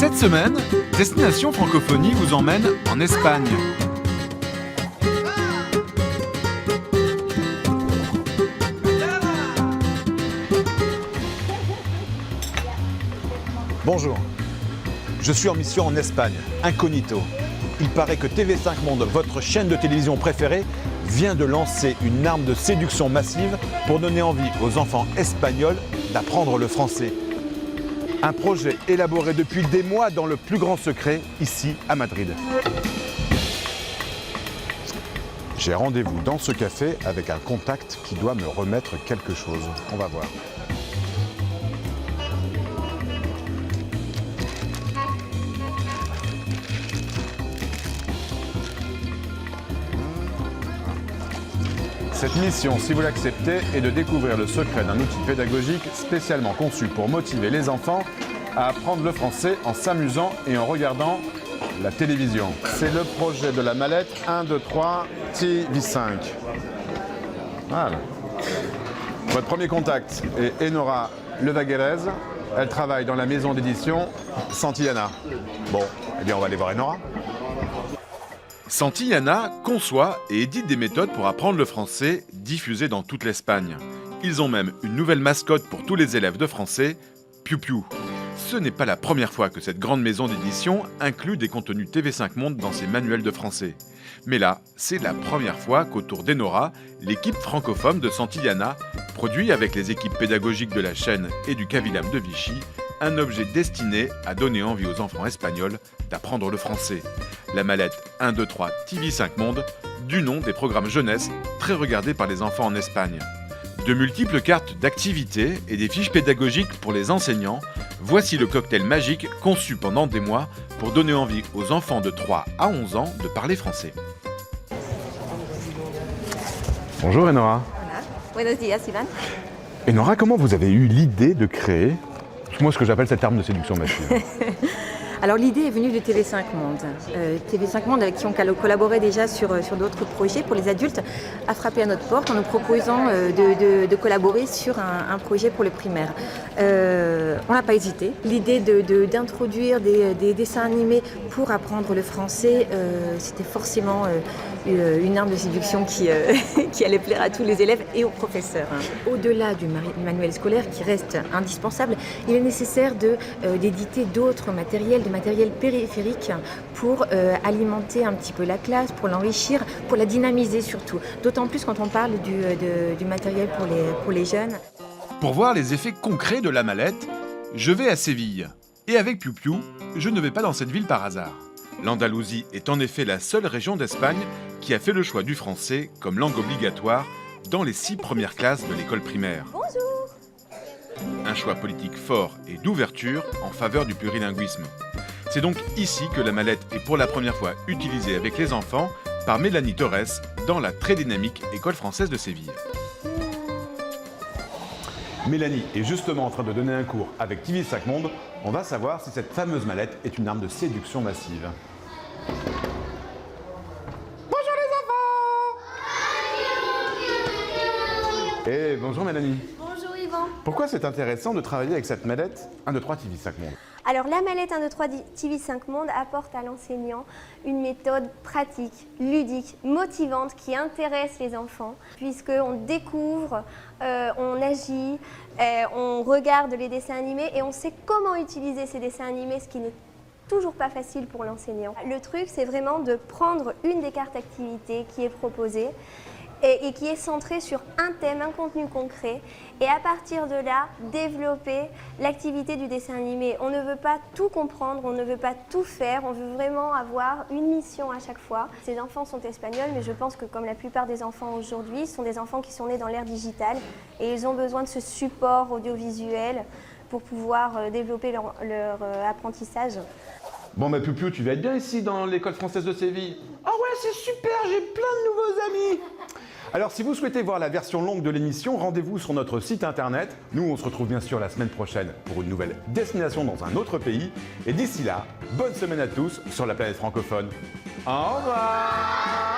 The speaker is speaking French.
Cette semaine, Destination Francophonie vous emmène en Espagne. Bonjour, je suis en mission en Espagne, incognito. Il paraît que TV5 Monde, votre chaîne de télévision préférée, vient de lancer une arme de séduction massive pour donner envie aux enfants espagnols d'apprendre le français. Un projet élaboré depuis des mois dans le plus grand secret, ici à Madrid. J'ai rendez-vous dans ce café avec un contact qui doit me remettre quelque chose. On va voir. Cette mission, si vous l'acceptez, est de découvrir le secret d'un outil pédagogique spécialement conçu pour motiver les enfants à apprendre le français en s'amusant et en regardant la télévision. C'est le projet de la mallette 1, 2, 3, TV5. Voilà. Votre premier contact est Enora Levaguerez. Elle travaille dans la maison d'édition Santillana. Bon, eh bien on va aller voir Enora. Santillana conçoit et édite des méthodes pour apprendre le français diffusées dans toute l'Espagne. Ils ont même une nouvelle mascotte pour tous les élèves de français, Piu Piu. Ce n'est pas la première fois que cette grande maison d'édition inclut des contenus TV5 Monde dans ses manuels de français. Mais là, c'est la première fois qu'autour d'Enora, l'équipe francophone de Santillana produit avec les équipes pédagogiques de la chaîne et du Cavillam de Vichy un objet destiné à donner envie aux enfants espagnols d'apprendre le français. La mallette 1, 2, 3 TV5 Monde, du nom des programmes jeunesse très regardés par les enfants en Espagne. De multiples cartes d'activités et des fiches pédagogiques pour les enseignants, voici le cocktail magique conçu pendant des mois pour donner envie aux enfants de 3 à 11 ans de parler français. Bonjour Enora. Hola. Buenos días, Ivan. Enora, comment vous avez eu l'idée de créer, moi, ce que j'appelle cette arme de séduction massive? Alors l'idée est venue de TV5 Monde. TV5 Monde, avec qui on collaborait déjà sur d'autres projets pour les adultes, a frappé à notre porte en nous proposant de collaborer sur un projet pour le primaire. On n'a pas hésité. L'idée d'introduire des dessins animés pour apprendre le français, c'était forcément une arme de séduction qui allait plaire à tous les élèves et aux professeurs. Au-delà du manuel scolaire qui reste indispensable, il est nécessaire d'éditer d'autres matériels, de matériel périphérique pour alimenter un petit peu la classe, pour l'enrichir, pour la dynamiser surtout. D'autant plus quand on parle du matériel pour les jeunes. Pour voir les effets concrets de la mallette, je vais à Séville. Et avec Piu Piu, je ne vais pas dans cette ville par hasard. L'Andalousie est en effet la seule région d'Espagne qui a fait le choix du français comme langue obligatoire dans les 6 premières classes de l'école primaire. Bonjour. Un choix politique fort et d'ouverture en faveur du plurilinguisme. C'est donc ici que la mallette est pour la première fois utilisée avec les enfants par Mélanie Torres dans la très dynamique École française de Séville. Mélanie est justement en train de donner un cours avec TV5 Monde. On va savoir si cette fameuse mallette est une arme de séduction massive. Bonjour les enfants! Et bonjour Mélanie. Bonjour Yvan. Pourquoi c'est intéressant de travailler avec cette mallette 1, 2, 3 TV5 Monde? Alors la mallette 1, 2, 3 TV5 Monde apporte à l'enseignant une méthode pratique, ludique, motivante qui intéresse les enfants puisqu'on découvre, on agit, on regarde les dessins animés et on sait comment utiliser ces dessins animés, ce qui n'est toujours pas facile pour l'enseignant. Le truc, c'est vraiment de prendre une des cartes activités qui est proposée et qui est centrée sur un thème, un contenu concret, et à partir de là, développer l'activité du dessin animé. On ne veut pas tout comprendre, on ne veut pas tout faire, on veut vraiment avoir une mission à chaque fois. Ces enfants sont espagnols, mais je pense que comme la plupart des enfants aujourd'hui, ce sont des enfants qui sont nés dans l'ère digitale, et ils ont besoin de ce support audiovisuel pour pouvoir développer leur apprentissage. Bon bah Piu Piu, tu vas être bien ici dans l'école française de Séville. Ah ouais, c'est super, j'ai plein de nouveaux amis. Alors si vous souhaitez voir la version longue de l'émission, rendez-vous sur notre site internet. Nous, on se retrouve bien sûr la semaine prochaine pour une nouvelle destination dans un autre pays. Et d'ici là, bonne semaine à tous sur la planète francophone. Au revoir.